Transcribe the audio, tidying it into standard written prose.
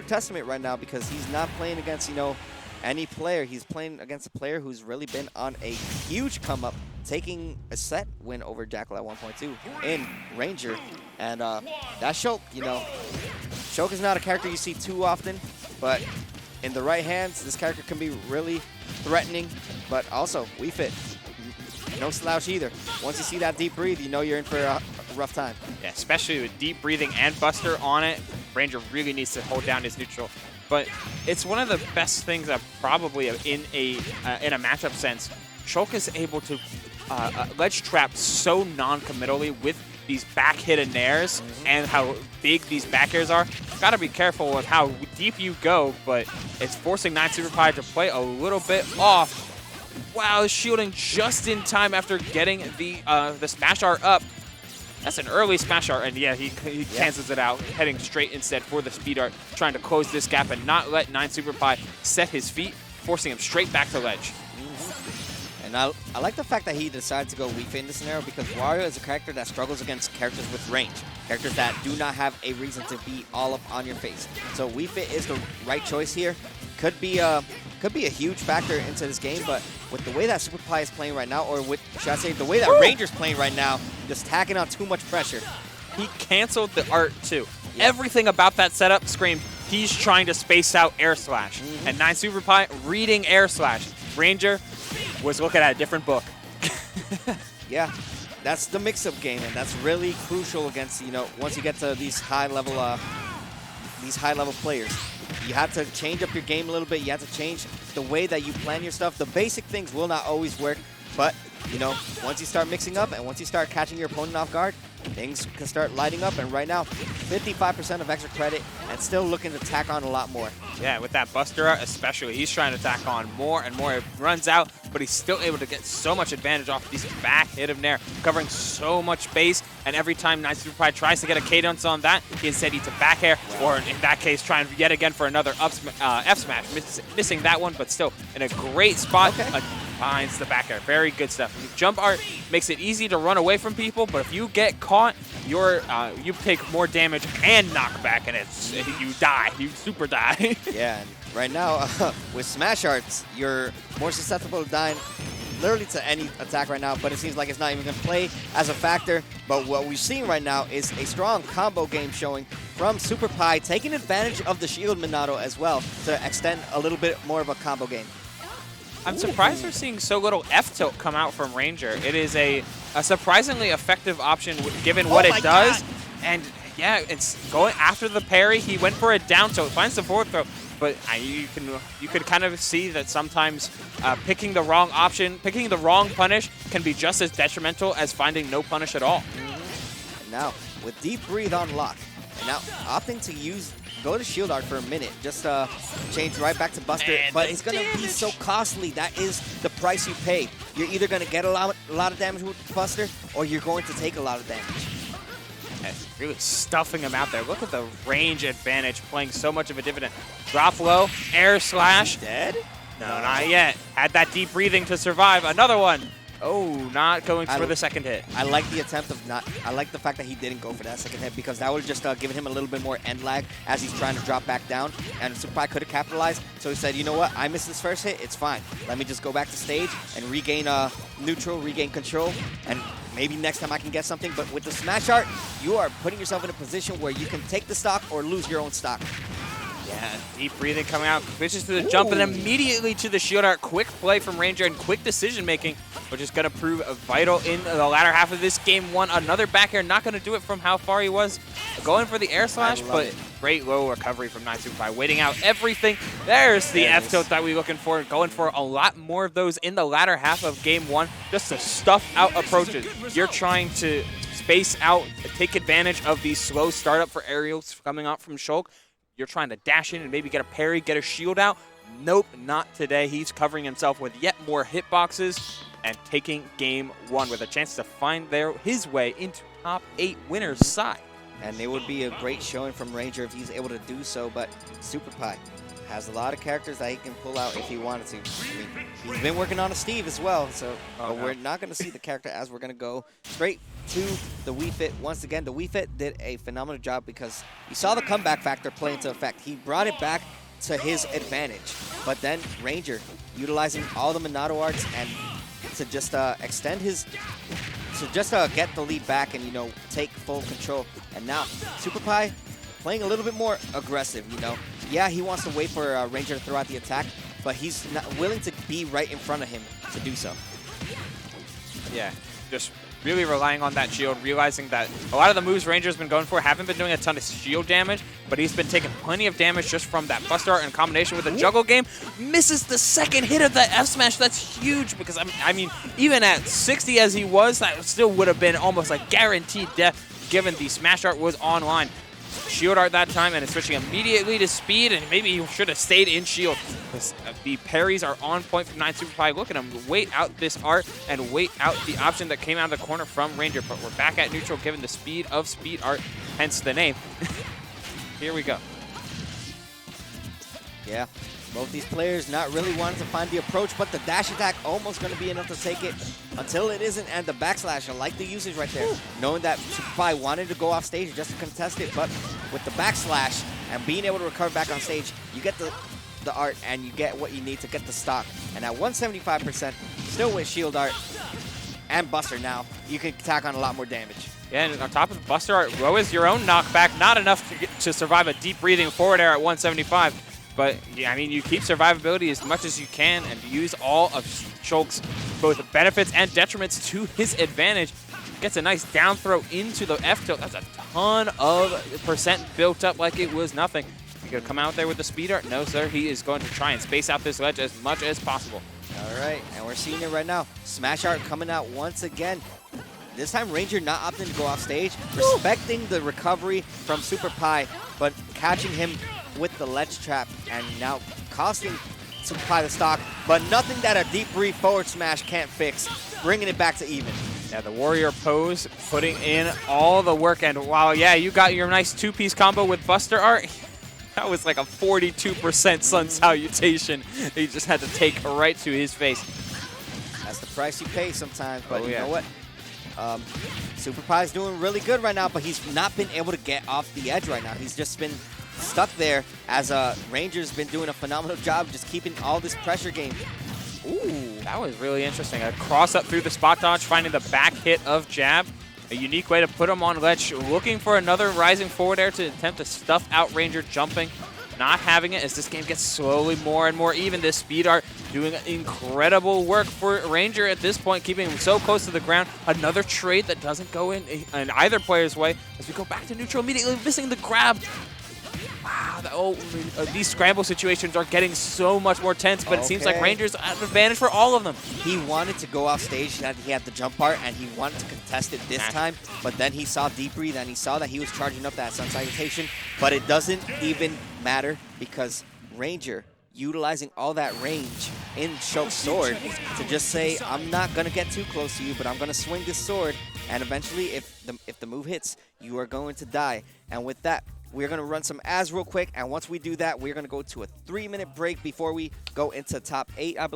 testament right now because he's not playing against, any player. He's playing against a player who's really been on a huge come up, taking a set win over Jackal at 1.2 in Ranger. And that's Shulk, Shulk is not a character you see too often, but in the right hands, this character can be really threatening, but also Wii Fit. No slouch either. Once you see that deep breathe, you know you're in for a rough time. Yeah, especially with deep breathing and Buster on it, Ranger really needs to hold down his neutral. But it's one of the best things that probably in a matchup sense, Shulk is able to ledge trap so non-committally with these back hit nairs and how big these back airs are. Gotta be careful with how deep you go, but it's forcing 9SuperPIE to play a little bit off. Wow, shielding just in time after getting the smash art up. That's an early smash art, and yeah, he cancels it out, heading straight instead for the speed art, trying to close this gap and not let 9SuperPIE set his feet, forcing him straight back to ledge. And I like the fact that he decided to go Wii Fit in this scenario because Wario is a character that struggles against characters with range, characters that do not have a reason to be all up on your face. So Wii Fit is the right choice here. Could be a huge factor into this game, but with the way that SuperPIE is playing right now, or with, should I say, the way that Ranger's playing right now, just tacking on too much pressure. He canceled the art too. Yeah. Everything about that setup screamed he's trying to space out air slash. And 9SuperPIE reading air slash. Ranger was looking at a different book. Yeah, that's the mix-up game, and that's really crucial against, once you get to these high-level players. You have to change up your game a little bit. You have to change the way that you plan your stuff. The basic things will not always work, but, once you start mixing up and once you start catching your opponent off guard, things can start lighting up. And right now, 55% of extra credit and still looking to tack on a lot more. Yeah, with that Buster art especially, he's trying to tack on more and more. It runs out, but he's still able to get so much advantage off these back hit of Nair, covering so much base. And every time 9SuperPIE tries to get a cadence on that, he instead eats a back air, or in that case, trying yet again for another F smash. Missing that one, but still in a great spot. Okay. Finds the back air. Very good stuff. Jump art makes it easy to run away from people, but if you get caught, you take more damage and knockback, and you die. You super die. Yeah, and right now, with smash arts, you're more susceptible to dying literally to any attack right now, but it seems like it's not even going to play as a factor. But what we're seeing right now is a strong combo game showing from SuperPIE, taking advantage of the shield Minato as well to extend a little bit more of a combo game. I'm surprised we're seeing so little F-tilt come out from Ranger. It is a surprisingly effective option given what it does. God. And yeah, it's going after the parry. He went for a down tilt, finds the forward throw. But you could kind of see that sometimes picking the wrong option, picking the wrong punish can be just as detrimental as finding no punish at all. And now, with Deep Breathe on lock, and now opting to go to shield art for a minute, just change right back to Buster, Man, but it's going to be so costly. That is the price you pay. You're either going to get a lot of damage with Buster, or you're going to take a lot of damage. It's really stuffing him out there. Look at the range advantage playing so much of a dividend. Drop low, air slash. Dead? No, not yet. Had that deep breathing to survive. Another one. Oh, not going for the second hit. I like the attempt of not. I like the fact that he didn't go for that second hit because that would just given him a little bit more end lag as he's trying to drop back down. And SuperPIE could have capitalized. So he said, you know what? I missed this first hit. It's fine. Let me just go back to stage and regain neutral, regain control, and maybe next time I can get something. But with the smash art, you are putting yourself in a position where you can take the stock or lose your own stock. Yeah, deep breathing coming out, switches to the jump and immediately to the shield art. Quick play from Ranger and quick decision making, which is going to prove vital in the latter half of this game one. Another back air, not going to do it from how far he was going for the air slash, but great low recovery from 9SuperPIE, waiting out everything. There's the F tilt that we're looking for, going for a lot more of those in the latter half of game one, just to stuff out approaches. You're trying to space out, take advantage of these slow startup for aerials coming out from Shulk. You're trying to dash in and maybe get a parry, get a shield out. Nope, not today. He's covering himself with yet more hitboxes and taking game one with a chance to find his way into top 8 winners side. And it would be a great showing from Ranger if he's able to do so, but SuperPIE Has a lot of characters that he can pull out if he wanted to. I mean, he's been working on a Steve as well, so but we're not going to see the character as we're going to go straight to the Wii Fit. Once again, the Wii Fit did a phenomenal job because you saw the comeback factor play into effect. He brought it back to his advantage, but then Ranger utilizing all the Monado arts and to just extend his, to just get the lead back and, you know, take full control. And now SuperPIE playing a little bit more aggressive, you know. Yeah, he wants to wait for Ranger to throw out the attack, but he's not willing to be right in front of him to do so. Yeah, just really relying on that shield, realizing that a lot of the moves Ranger's been going for haven't been doing a ton of shield damage, but he's been taking plenty of damage just from that Buster Art in combination with the juggle game. Misses the second hit of that F smash. That's huge because, I mean, even at 60 as he was, that still would have been almost like guaranteed death given the smash art was online. Shield art that time, and it's switching immediately to speed, and maybe he should have stayed in shield. The parries are on point from 9SuperPIE. Look at him wait out this art and wait out the option that came out of the corner from Ranger, but we're back at neutral given the speed of speed art, hence the name. Here we go. Yeah. Both these players not really wanting to find the approach, but the dash attack almost going to be enough to take it until it isn't, and the backslash, I like the usage right there. Knowing that SuperPIE wanted to go off stage just to contest it, but with the backslash and being able to recover back on stage, you get the art and you get what you need to get the stock. And at 175%, still with shield art and Buster now, you can tack on a lot more damage. Yeah, and on top of the Buster Art, Row is your own knockback, not enough to survive a deep breathing forward air at 175. But, yeah, I mean, you keep survivability as much as you can and use all of Shulk's both benefits and detriments to his advantage. Gets a nice down throw into the F tilt. That's a ton of percent built up like it was nothing. He could come out there with the speed art. No, sir. He is going to try and space out this ledge as much as possible. All right, and we're seeing it right now. Smash art coming out once again. This time, Ranger not opting to go off stage, respecting the recovery from SuperPIE, but catching him with the ledge trap and now costing SuperPIE the stock, but nothing that a deep breathe forward smash can't fix, bringing it back to even. Yeah, the warrior pose, putting in all the work, and wow, yeah, you got your nice two-piece combo with Buster Art. That was like a 42% sun salutation that you just had to take right to his face. That's the price you pay sometimes, but you know what? SuperPIE's doing really good right now, but he's not been able to get off the edge right now. He's just been stuck there as Ranger's been doing a phenomenal job just keeping all this pressure game. Ooh, that was really interesting. A cross up through the spot dodge, finding the back hit of jab. A unique way to put him on ledge, looking for another rising forward air to attempt to stuff out Ranger jumping. Not having it as this game gets slowly more and more even. This speed art doing incredible work for Ranger at this point, keeping him so close to the ground. Another trade that doesn't go in either player's way as we go back to neutral immediately, missing the grab. Wow, these scramble situations are getting so much more tense, but it seems like Ranger's at an advantage for all of them. He wanted to go off stage, he had the jump art, and he wanted to contest it this time, but then he saw deep breathe, and he saw that he was charging up that sun salutation, but it doesn't even matter because Ranger utilizing all that range in Shulk's sword to just say, I'm not going to get too close to you, but I'm going to swing this sword, and eventually if the move hits, you are going to die. And with that, we're going to run some ads real quick, and once we do that, we're going to go to a 3-minute break before we go into top 8, I believe.